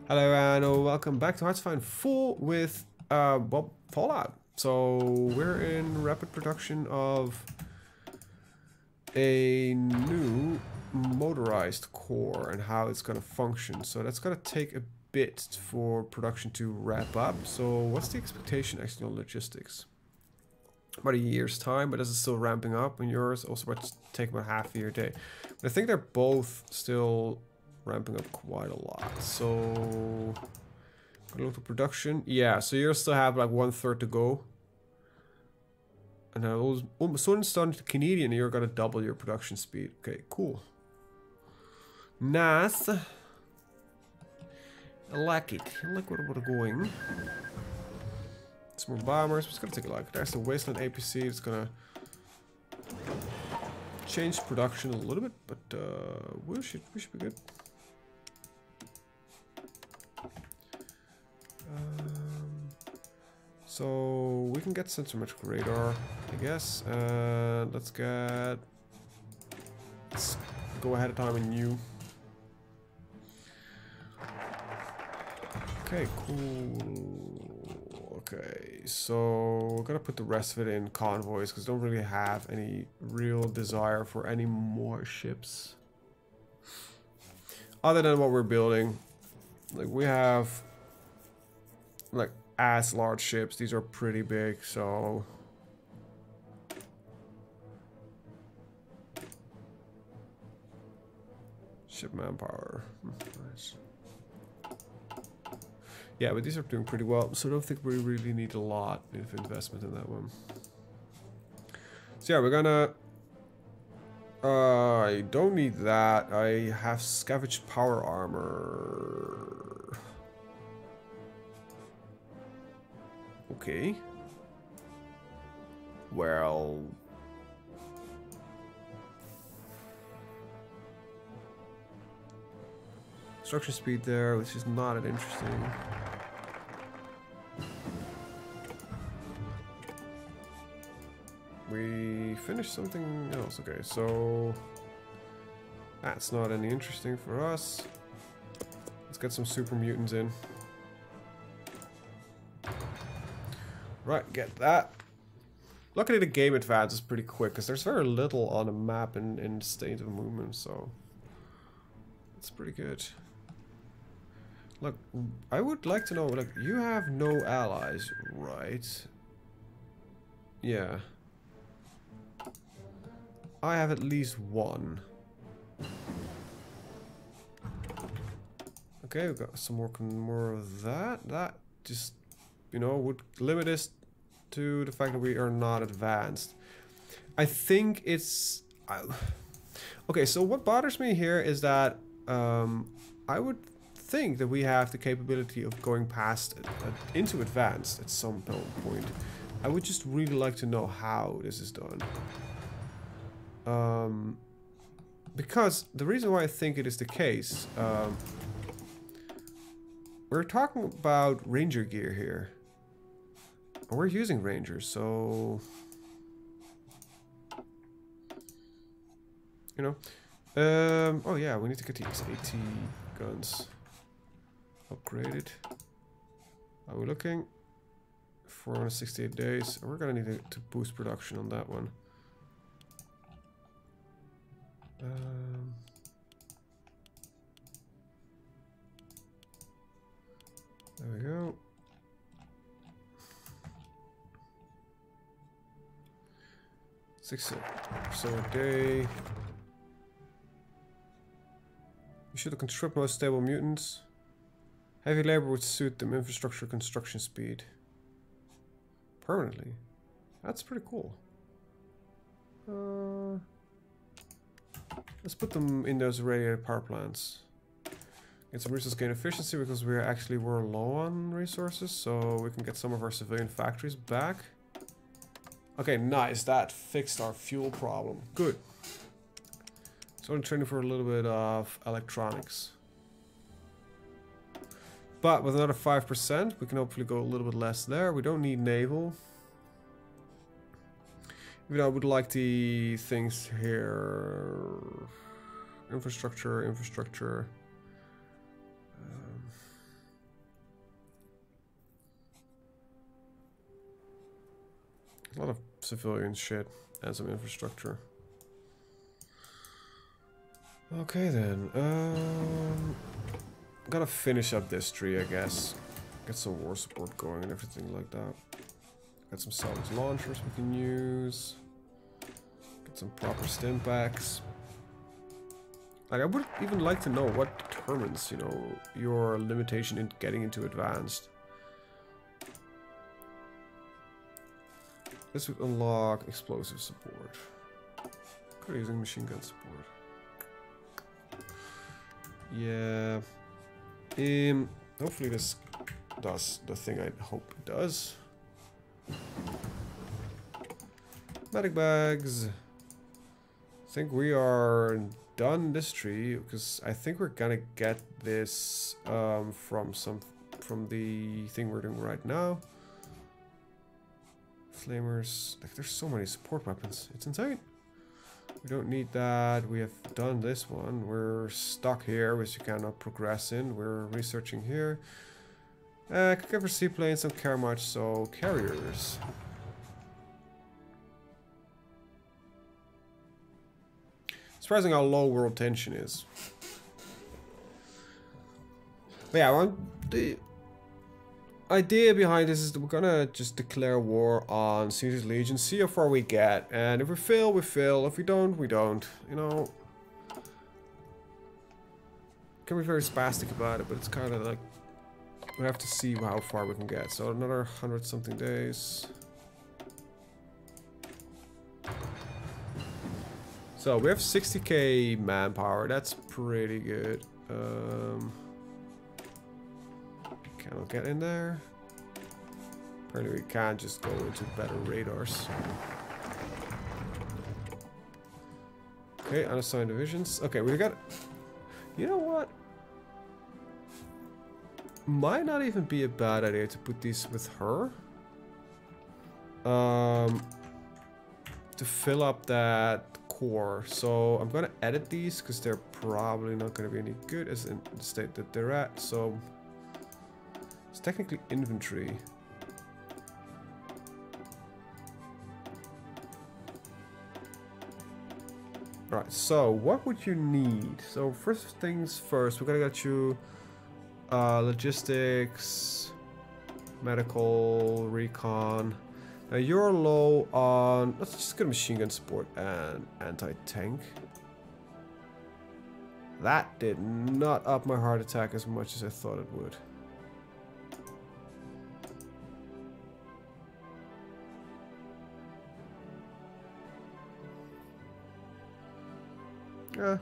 Hello and welcome back to HoI4 with well, Fallout. So we're in rapid production of a new motorized core and how it's gonna function. So that's gonna take a bit for production to wrap up. So what's the expectation actually on logistics? About a year's time, but this is still ramping up, and yours also about to take about half a year day. But I think they're both still ramping up quite a lot. So go to production. Yeah, so you still have like 1/3 to go. And I was almost starting to Canadian, you're gonna double your production speed. Okay, cool. Nice. I like it. I like where we're going. Some more bombers. It's gonna take a look. There's the Wasteland APC. It's gonna change production a little bit, but we should be good. So we can get centrometric radar, I guess. Let's go ahead of time in new. Okay, cool. Okay, so we're gonna put the rest of it in convoys because don't really have any real desire for any more ships other than what we're building. Like we have like as large ships. These are pretty big, so ship manpower. Nice. Yeah, but these are doing pretty well, so I don't think we really need a lot of investment in that one. So yeah, we're gonna I don't need that. I have scavenged power armor. Okay. Well, structure speed there, which is not that interesting. We finished something else. Okay, so that's not any interesting for us. Let's get some super mutants in. Right, get that. Luckily the game advances pretty quick because there's very little on the map in state of movement, so it's pretty good. Look, I would like to know, like, you have no allies, right? Yeah. I have at least one. Okay, we've got some more of that. That just, you know, would limit us to the fact that we are not advanced. I think it's... okay, so what bothers me here is that I would think that we have the capability of going past into advanced at some point. I would just really like to know how this is done. Because the reason why I think it is the case, we're talking about ranger gear here. We're using rangers, so you know. Oh yeah, we need to get these AT guns upgraded. Are we looking? 468 days. We're gonna need to boost production on that one. There we go. Six so a day. You should conscript most stable mutants. Heavy labor would suit them. Infrastructure construction speed. Permanently. That's pretty cool. Let's put them in those radiated power plants. Get some resource gain efficiency because we're low on resources, so we can get some of our civilian factories back. Okay, nice. That fixed our fuel problem. Good. So I'm training for a little bit of electronics. But with another 5%, we can hopefully go a little bit less there. We don't need naval. Even though I would like the things here. Infrastructure. A lot of civilian shit and some infrastructure. Okay then. Gotta finish up this tree, I guess. Get some war support going and everything like that. Got some salvage launchers we can use. Get some proper stim packs. Like, I would even like to know what determines, you know, your limitation in getting into advanced. This would unlock explosive support. Could using machine gun support. Yeah. Hopefully this does the thing I hope it does. Medic bags. I think we are done this tree because I think we're gonna get this from the thing we're doing right now. Flamers. Like, there's so many support weapons. It's insane. We don't need that. We have done this one. We're stuck here, which you cannot progress in. We're researching here. Could cover seaplanes, don't care much, so carriers. Surprising how low world tension is. But yeah, the idea behind this is that we're gonna just declare war on Caesar's Legion, see how far we get, and if we fail, we fail. If we don't, we don't. You know, can be very spastic about it, but it's kind of like we have to see how far we can get. So another 100-something days. So we have 60k manpower. That's pretty good. Cannot get in there. Apparently we can't just go into better radars. Okay, unassigned divisions. Okay, we got... You know what? Might not even be a bad idea to put these with her. To fill up that core. So I'm gonna edit these because they're probably not gonna be any good as in the state that they're at. So it's technically infantry. Right, so what would you need? So first things first, we're gonna get you logistics, medical, recon. Now you're low on, let's just get machine gun support and anti-tank. That did not up my heart attack as much as I thought it would. Yeah,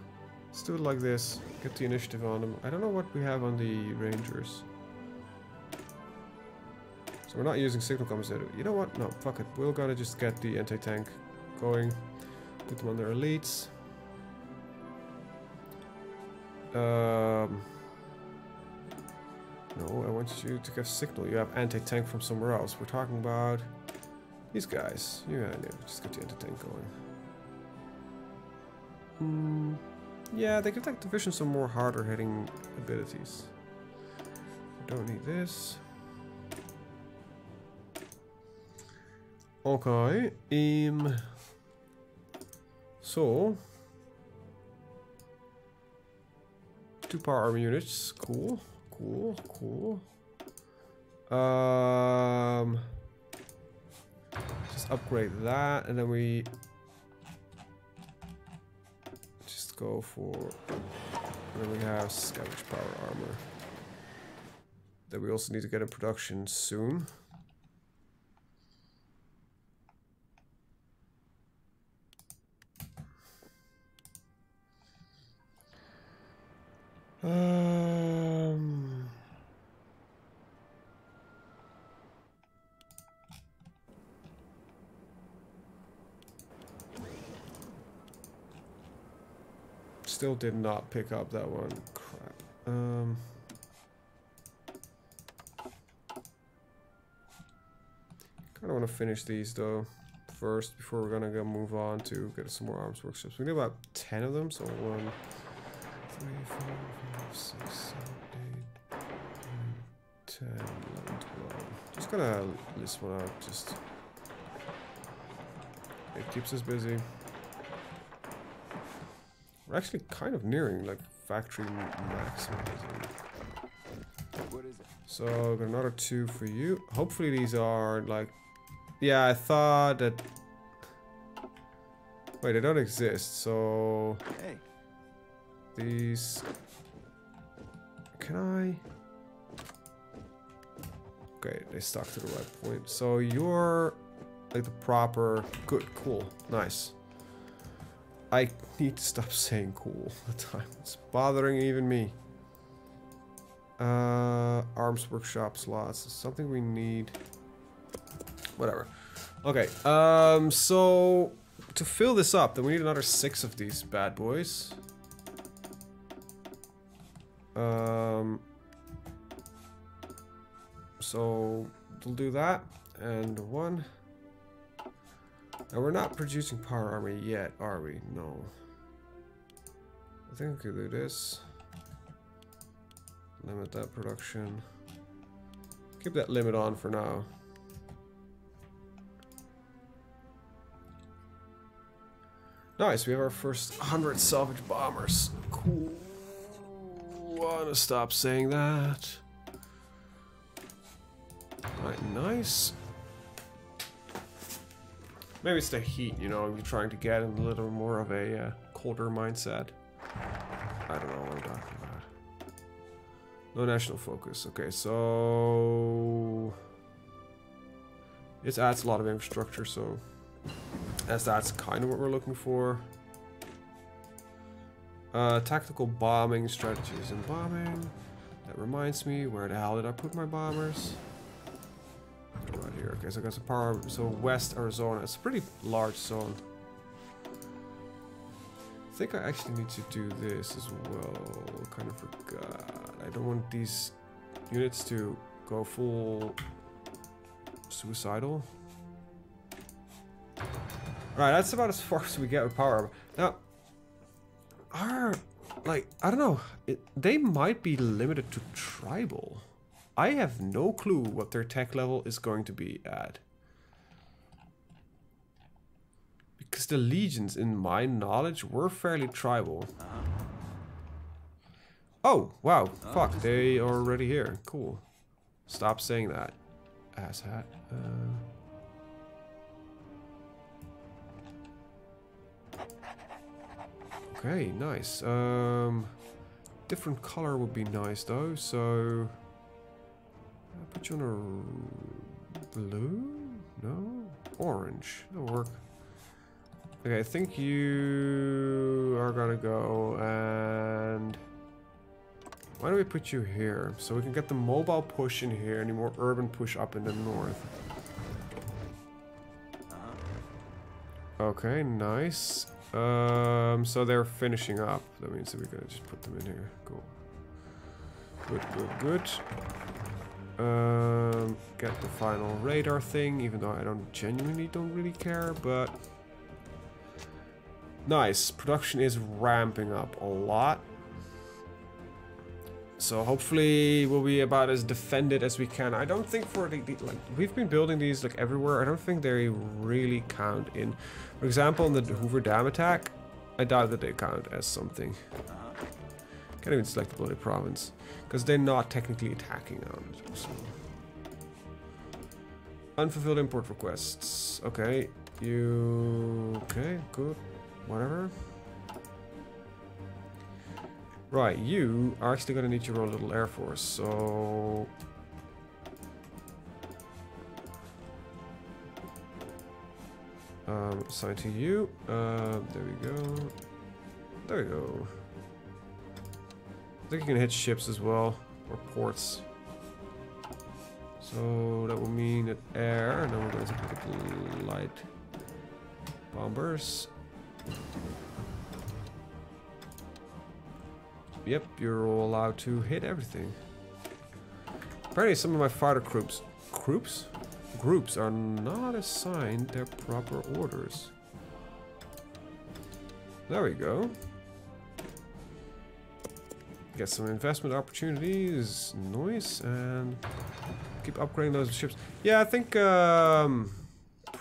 let's do it like this. Get the initiative on them. I don't know what we have on the Rangers. So we're not using signal compensator. You know what? No, fuck it. We're gonna just get the anti-tank going. Put them on their elites. No, I want you to get signal. You have anti-tank from somewhere else. We're talking about these guys. Yeah, just get the anti-tank going. Yeah, they give that division some more harder hitting abilities. Don't need this. Okay. So 2 power armor units. Cool. Just upgrade that, and then we just go for. And then we have scavenge power armor that we also need to get in production soon. Still did not pick up that one. Crap. Kind of want to finish these though first before we're gonna go move on to get some more arms workshops. We need about 10 of them, so 1, 3, 4, 5, 6, 7, 8, 9, 10, 11, 12. Just gonna list one out. Just It keeps us busy. We're actually kind of nearing like factory maximum. What is it? So got another 2 for you. Hopefully these are like, yeah, I thought that. Wait, they don't exist. So Hey. these. Can I? Okay, they stuck to the right point. So you're like the proper. Good, cool, nice. I need to stop saying cool all the time. It's bothering even me. Arms workshop slots is something we need. Whatever. Okay. So to fill this up, then we need another 6 of these bad boys. So we'll do that and 1. And we're not producing power armor yet, are we? No. I think we could do this. Limit that production. Keep that limit on for now. Nice, we have our first 100 salvage bombers. Cool. Wanna stop saying that. Alright, nice. Maybe it's the heat, you know, you're trying to get in a little more of a colder mindset. I don't know what I'm talking about. No national focus. Okay, so it adds a lot of infrastructure, so that's kind of what we're looking for. Tactical bombing strategies and bombing. That reminds me, where the hell did I put my bombers? Right here. Okay, so I got some power. So West Arizona. It's a pretty large zone. I think I actually need to do this as well. Kind of forgot. I don't want these units to go full suicidal. Alright, that's about as far as we get with power. Now, like, I don't know. They might be limited to tribal. I have no clue what their tech level is going to be at. Because the legions, in my knowledge, were fairly tribal. Oh, wow. Fuck, they are already here. Cool. Stop saying that. Asshat. Okay, nice. Different color would be nice though, so I'll put you on a blue? No? Orange. That'll work. Okay, I think you are gonna go and why don't we put you here? So we can get the mobile push in here and the more urban push up in the north. Okay, nice. So they're finishing up. That means that we're gonna just put them in here. Cool. Good, good, good. Get the final radar thing, even though I genuinely don't really care, but nice. Production is ramping up a lot. So hopefully we'll be about as defended as we can. I don't think for the like we've been building these like everywhere. I don't think they really count in. For example, in the Hoover Dam attack, I doubt that they count as something. Can't even select the bloody province because they're not technically attacking on it. So. Unfulfilled import requests. Okay, okay, good, whatever. Right, you are actually gonna need your own little air force, so assign to you. There we go. There we go. I think you can hit ships as well, or ports. So that will mean that air, and then we're going to take the light bombers. Yep, you're all allowed to hit everything. Apparently some of my fighter groups are not assigned their proper orders. There we go. Get some investment opportunities, nice, and keep upgrading those ships. Yeah, I think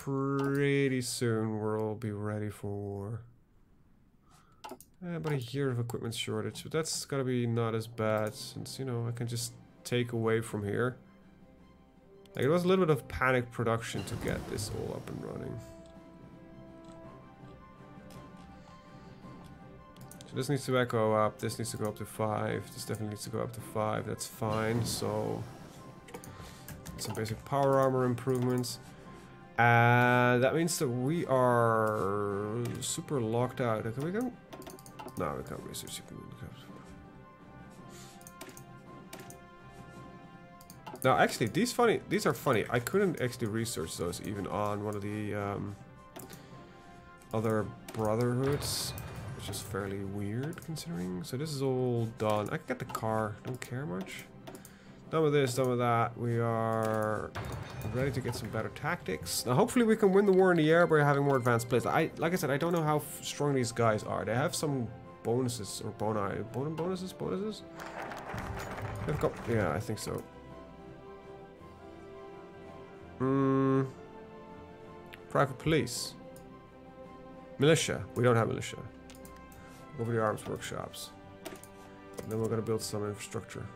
pretty soon we'll be ready for war. About a year of equipment shortage, but that's gotta be not as bad since, you know, I can just take away from here. Like, it was a little bit of panic production to get this all up and running. So this needs to go up, this needs to go up to 5, this definitely needs to go up to 5, that's fine. So some basic power armor improvements. And that means that we are super locked out. Can we go? No, we can't research. Now, actually, these are funny. I couldn't actually research those even on one of the other brotherhoods, which is fairly weird considering. So this is all done. I can get the car. Don't care much. Done with this, done with that. We are ready to get some better tactics. Now, hopefully we can win the war in the air by having more advanced plays. Like I said, I don't know how strong these guys are. They have some bonuses or bonuses. They've got, yeah, I think so. Private police. Militia. We don't have militia. Go over the arms workshops. And then we're gonna build some infrastructure.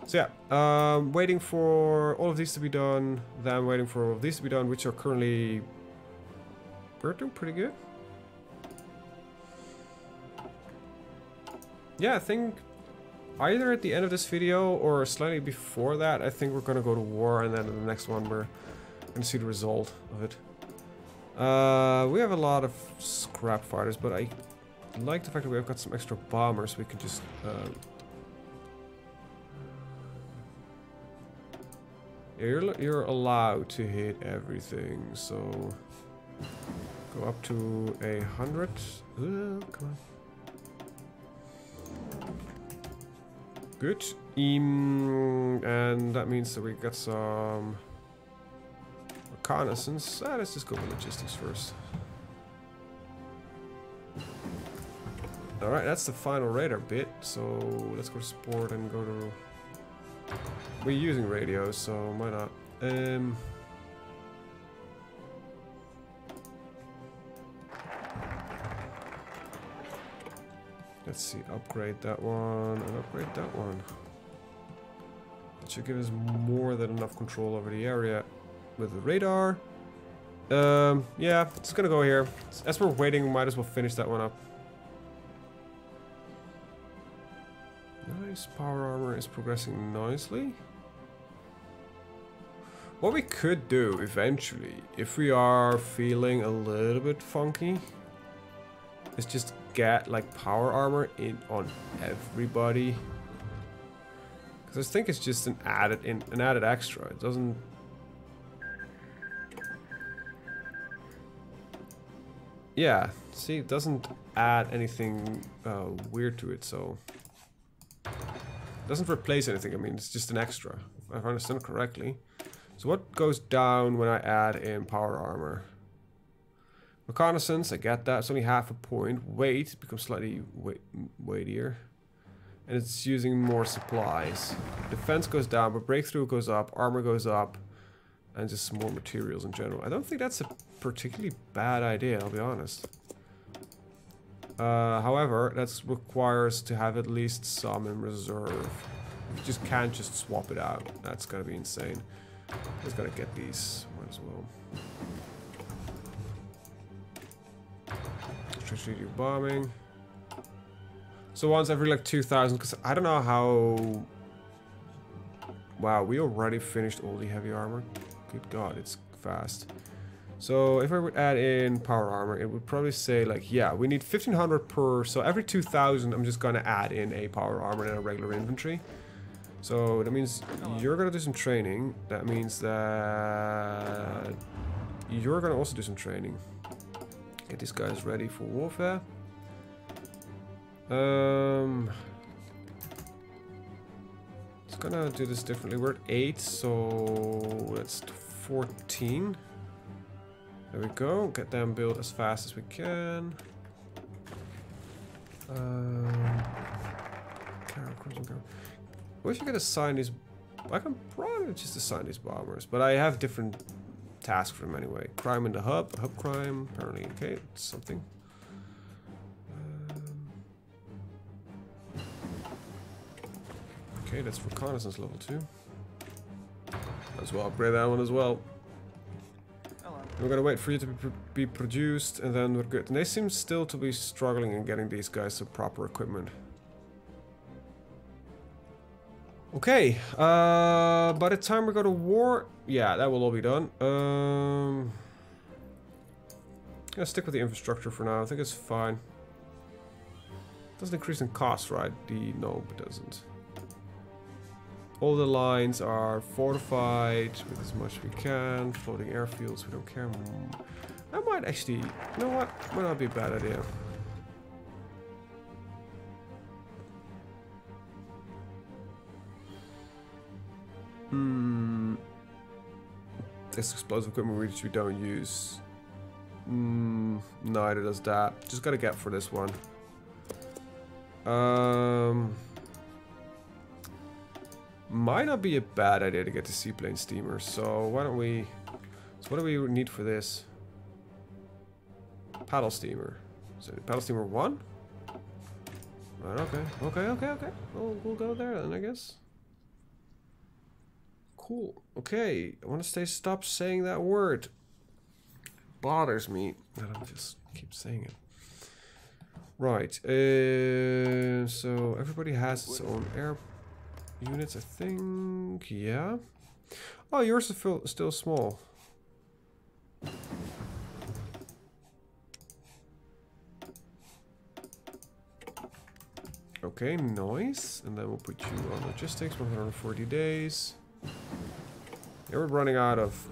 So yeah, waiting for all of these to be done. Then waiting for all of these to be done, which are currently... We're doing pretty good. Yeah, I think either at the end of this video or slightly before that, I think we're gonna go to war, and then in the next one we're gonna see the result of it. We have a lot of scrap fighters, but I like the fact that we've got some extra bombers. We can just you're allowed to hit everything, so go up to 100. Come on. Good. And that means that we got some reconnaissance. Let's just go with logistics first. Alright, that's the final radar bit. So let's go to sport and go to... We're using radios, so why not? Let's see, upgrade that one and upgrade that one. That should give us more than enough control over the area with the radar. Yeah, it's gonna go here. As we're waiting, we might as well finish that one up. Nice, power armor is progressing nicely. What we could do eventually, if we are feeling a little bit funky, is just get like power armor in on everybody. Because I think it's just an added extra. It doesn't. Yeah, see, it doesn't add anything weird to it, so it doesn't replace anything. I mean, it's just an extra, if I understand correctly. So what goes down when I add in power armor? Reconnaissance, I get that. It's only half a point. Weight becomes slightly weightier. And it's using more supplies. Defense goes down, but breakthrough goes up, armor goes up, and just more materials in general. I don't think that's a particularly bad idea, I'll be honest. However, that requires to have at least some in reserve. You just can't just swap it out. That's gotta be insane. Just gotta get these. Might as well. Strategic bombing. So once every like 2,000, because I don't know how... Wow, we already finished all the heavy armor. Good God, it's fast. So if I would add in power armor, it would probably say like, yeah, we need 1,500 per... So every 2,000, I'm just gonna add in a power armor and a regular infantry. So that means you're gonna do some training. That means that you're gonna also do some training. Get these guys ready for warfare. It's gonna do this differently. We're at 8, so that's 14. There we go. Get them built as fast as we can. What if you could assign these? I can probably just assign these bombers, but I have different task for him anyway. Crime in the hub. Hub crime. Apparently, okay, it's something. Okay, that's reconnaissance level 2. As well, upgrade that one as well. We're gonna wait for you to be produced, and then we're good. And they seem still to be struggling in getting these guys some proper equipment. Okay, by the time we go to war, yeah, that will all be done. Gonna stick with the infrastructure for now. I think it's fine. Doesn't increase in cost, right? No, it doesn't. All the lines are fortified with as much as we can. Floating airfields, we don't care. I might actually, you know what? Might not be a bad idea. This explosive equipment which we don't use. Neither does that. Just gotta get for this one. Might not be a bad idea to get the seaplane steamer. So why don't we? So what do we need for this? Paddle steamer. So paddle steamer 1. Right, okay. We'll go there then, I guess. Cool. Okay, I want to stop saying that word. Bothers me that I just keep saying it. Right. So everybody has its own air units, I think. Yeah. Oh, yours is still small. Okay, nice. And then we'll put you on logistics, 140 days. Yeah, we're running out of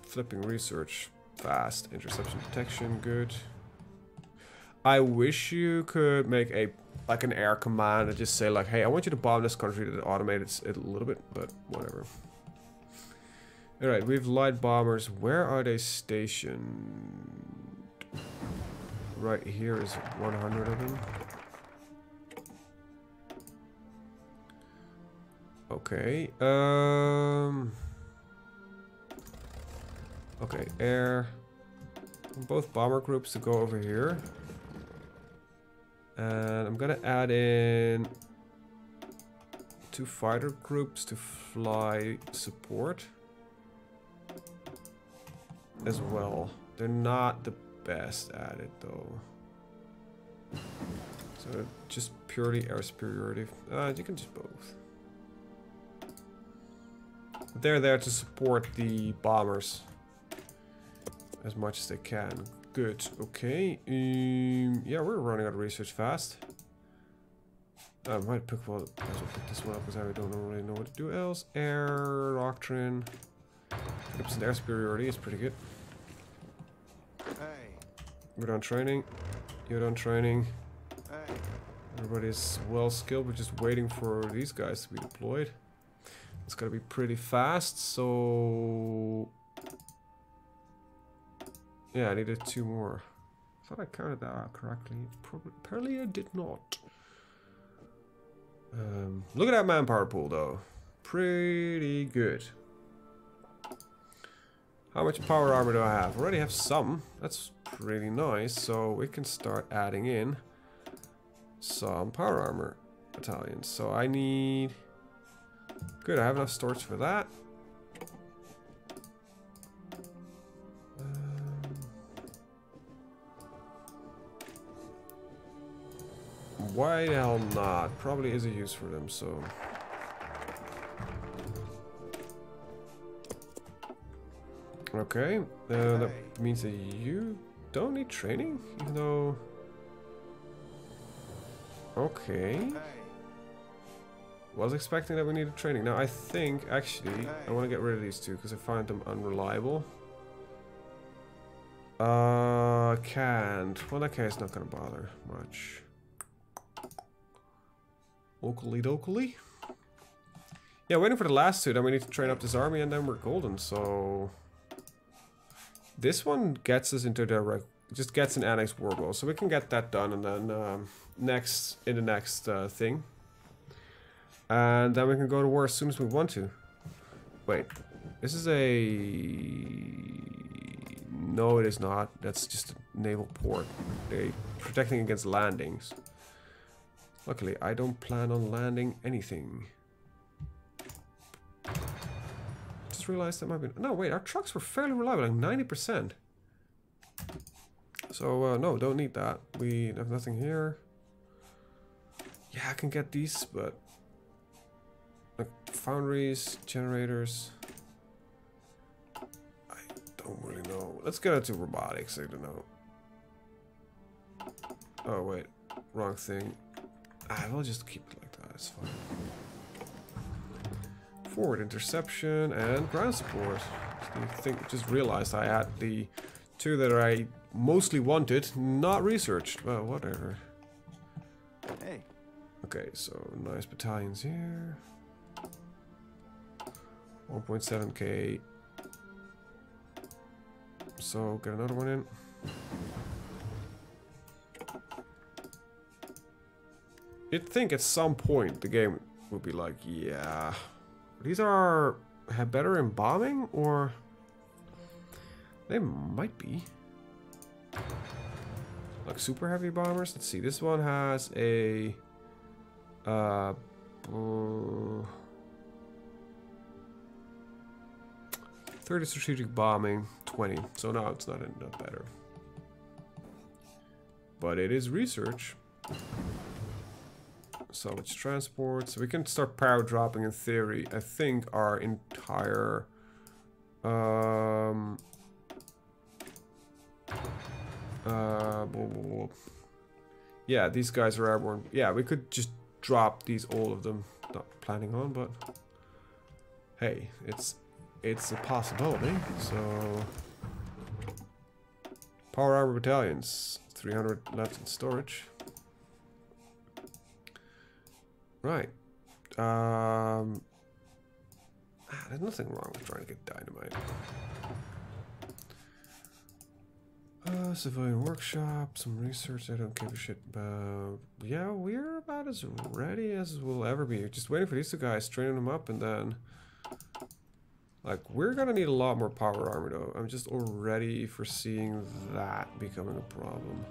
flipping research fast. Interception detection, good. I wish you could make an air command and just say like, hey, I want you to bomb this country to automate it a little bit, but whatever. Alright, we have light bombers. Where are they stationed? Right here is 100 of them. Okay, okay, air. Both bomber groups to go over here. And I'm gonna add in 2 fighter groups to fly support as well. They're not the best at it though. So just purely air superiority. You can just both. They're there to support the bombers as much as they can. Good. Okay. Yeah, we're running out of research fast. I might pick this one up because I don't really know what to do else. Air doctrine. 50% air superiority is pretty good. Hey. We're done training. You're done training. Hey. Everybody's well skilled. We're just waiting for these guys to be deployed. It's gotta be pretty fast, so yeah, I needed 2 more. I thought I counted that out correctly. Apparently I did not. Look at that manpower pool though. Pretty good. How much power armor do I have? I already have some. That's pretty nice. So we can start adding in some power armor battalions. So I need... Good, I have enough storage for that. Why the hell not? Probably is a use for them, so... Okay, that means that you don't need training, even though... Okay... Was expecting that we needed training. Now I think actually I want to get rid of these 2 because I find them unreliable. Can't. Well, that case not gonna bother much. Locally dokily. Yeah, waiting for the last 2. Then we need to train up this army, and then we're golden. So this one gets us into the just gets an annex war goal, so we can get that done, and then in the next thing. And then we can go to war as soon as we want to. Wait, this is a No, it is not. That's just a naval port. They protecting against landings. Luckily, I don't plan on landing anything. Just realized that might be... No, wait, our trucks were fairly reliable, like 90%. So, no, don't need that. We have nothing here. Yeah, I can get these, but... Like, foundries, generators... I don't really know. Let's get into robotics, I don't know. Oh, wait. Wrong thing. We'll just keep it like that, it's fine. Forward interception and ground support. Just realized I had the two that I mostly wanted, not researched. Well, whatever. Hey. Okay, so nice battalions here. 1.7k. So get another one in. You'd think at some point the game would be like, yeah, these are better in bombing, or they might be. Like super heavy bombers. Let's see. This one has a 30 strategic bombing, 20. So no, it's not better. But it is research. Salvage transport. So we can start power dropping in theory. I think our entire yeah, these guys are airborne. Yeah, we could just drop these, all of them. Not planning on, but hey, it's a possibility. So power armor battalions, 300 left in storage. Right. There's nothing wrong with trying to get dynamite. Civilian workshop, some research I don't give a shit about. Yeah, we're about as ready as we'll ever be. Just waiting for these two guys, training them up, and then... Like, we're gonna need a lot more power armor, though. I'm just already foreseeing that becoming a problem.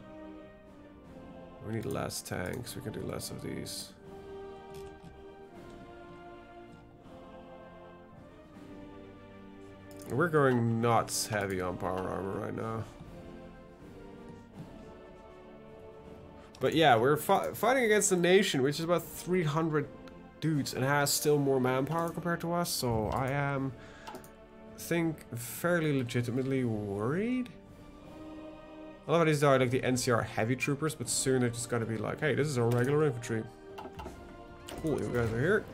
We need less tanks. We can do less of these. We're going nuts heavy on power armor right now. But yeah, we're fighting against a nation which is about 300 dudes and has still more manpower compared to us, so I am, fairly legitimately worried. A lot of these are like the NCR heavy troopers, but soon they're just gonna be like, hey, this is our regular infantry. Cool, you guys are here.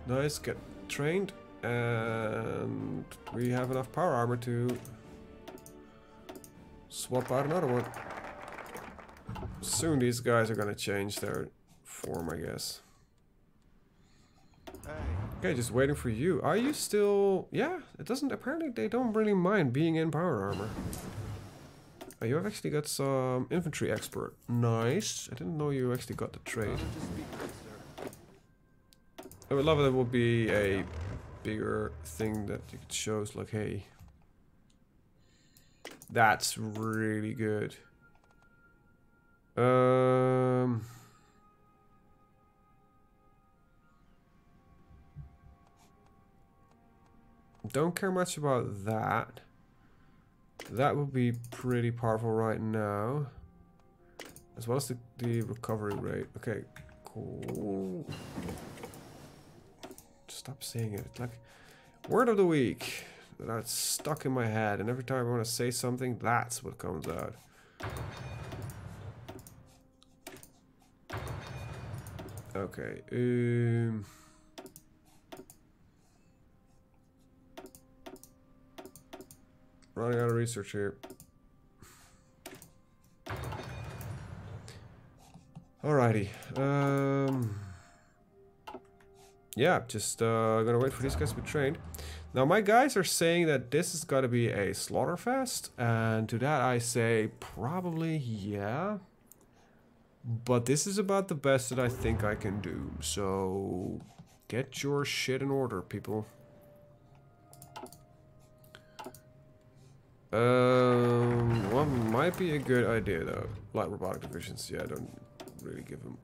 Nice, get trained. And we have enough power armor to swap out another one. Soon these guys are gonna change their form, I guess. Okay, just waiting for you. Are you still... Yeah, it doesn't... Apparently they don't really mind being in power armor. Oh, you have actually got some infantry expert. Nice. I didn't know you actually got the trade. I would love it. It would be a bigger thing that you could show us, like, hey, that's really good. Don't care much about that. That would be pretty powerful right now, as well as the recovery rate. Okay, cool. Stop saying it. It's like word of the week that's stuck in my head, and every time I want to say something, that's what comes out. Okay. Running out of research here. Alrighty. Yeah, just gonna wait for these guys to be trained. Now my guys are saying that this is gonna be a slaughterfest, and to that I say probably yeah. But this is about the best that I think I can do, so get your shit in order, people. What might be a good idea though? Light robotic divisions. Yeah, I don't really give them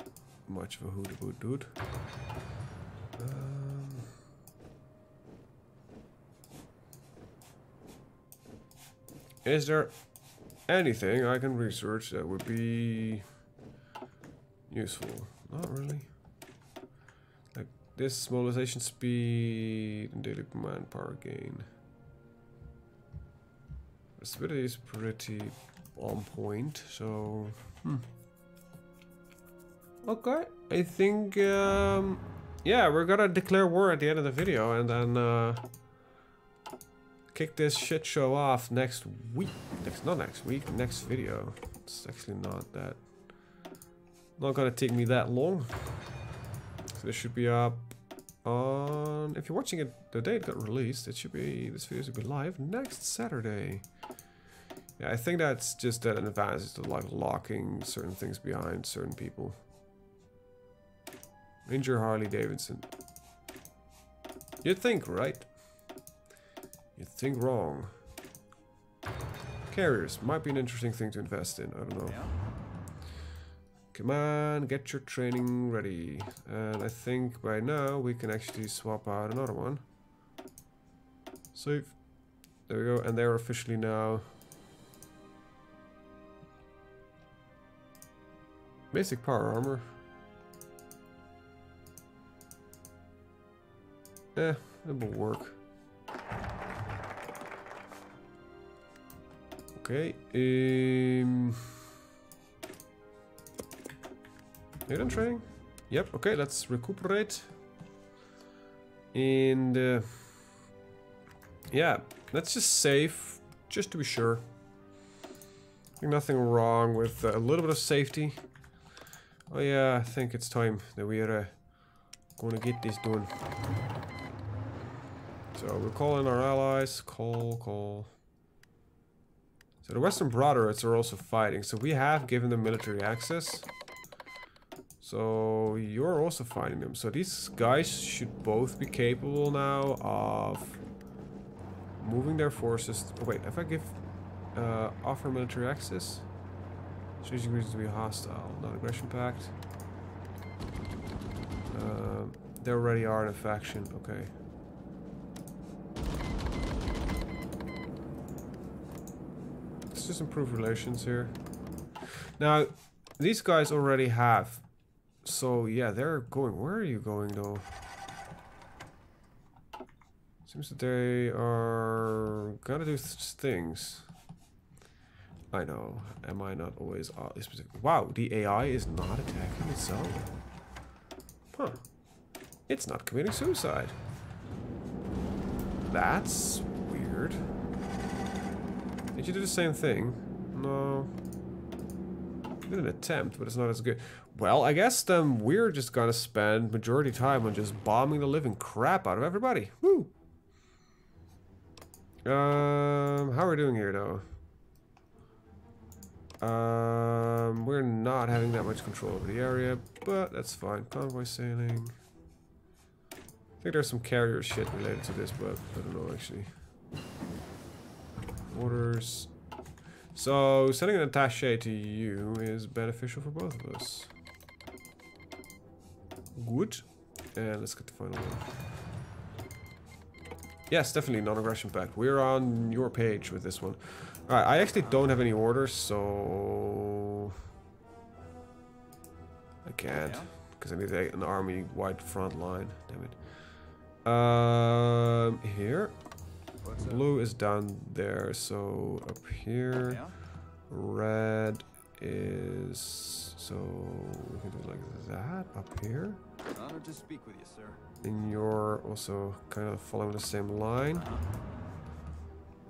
much of a hoot about dude. Is there anything I can research that would be useful? Not really. Like this mobilization speed and daily manpower gain. Stability is pretty on point, so okay. I think yeah, we're gonna declare war at the end of the video and then kick this shit show off next week. Not next week, next video. It's actually not gonna take me that long. So this should be up on, if you're watching it the day it got released, this video should be live next Saturday. Yeah, I think that's just that in advance is like locking certain things behind certain people. Ranger Harley Davidson. You'd think, right? You'd think wrong. Carriers might be an interesting thing to invest in. I don't know. Yeah. Come on, get your training ready. And I think by now we can actually swap out another one. Save. There we go. And they're officially now basic power armor. It will work. Okay. Are you done training? Yep. Okay, let's recuperate. And yeah, let's just save, just to be sure. Nothing wrong with a little bit of safety. Oh yeah, I think it's time that we are going to get this done. So we're calling our allies. Call. So the Western Brotherhoods are also fighting. So we have given them military access. So you're also fighting them. So these guys should both be capable now of moving their forces. Oh, wait, if I give offer military access, choosing reasons to be hostile, non-aggression pact. They already are in a faction. Okay. Let's just improve relations here. Now, these guys already have. So yeah, they're going. Where are you going though? Seems that they are gonna do things. I know. Am I not always specific? Wow, the AI is not attacking itself. Huh. It's not committing suicide. That's weird. Did you do the same thing? No. Did an attempt, but it's not as good. Well, I guess then we're just gonna spend majority time on just bombing the living crap out of everybody. Woo! How are we doing here though? We're not having that much control over the area, but that's fine. Convoy sailing. I think there's some carrier shit related to this, but I don't know actually. Orders. So sending an attaché to you is beneficial for both of us. Good. And let's get the final one. Yes, definitely non-aggression pact. We're on your page with this one. Alright, I actually don't have any orders, so I can't. Because I need an army-wide front line. Damn it. Here. Blue is down there, so up here. Yeah. Red is, so we can do it like that up here. Honored to speak with you, sir. And you're also kind of following the same line.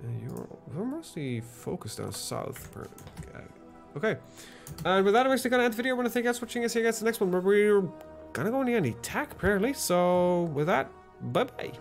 And we're mostly focused down south. Okay. And with that, I'm actually gonna end the video. I want to thank you guys for watching. See you guys in the next one, where we're gonna go on the attack apparently. So with that, bye bye.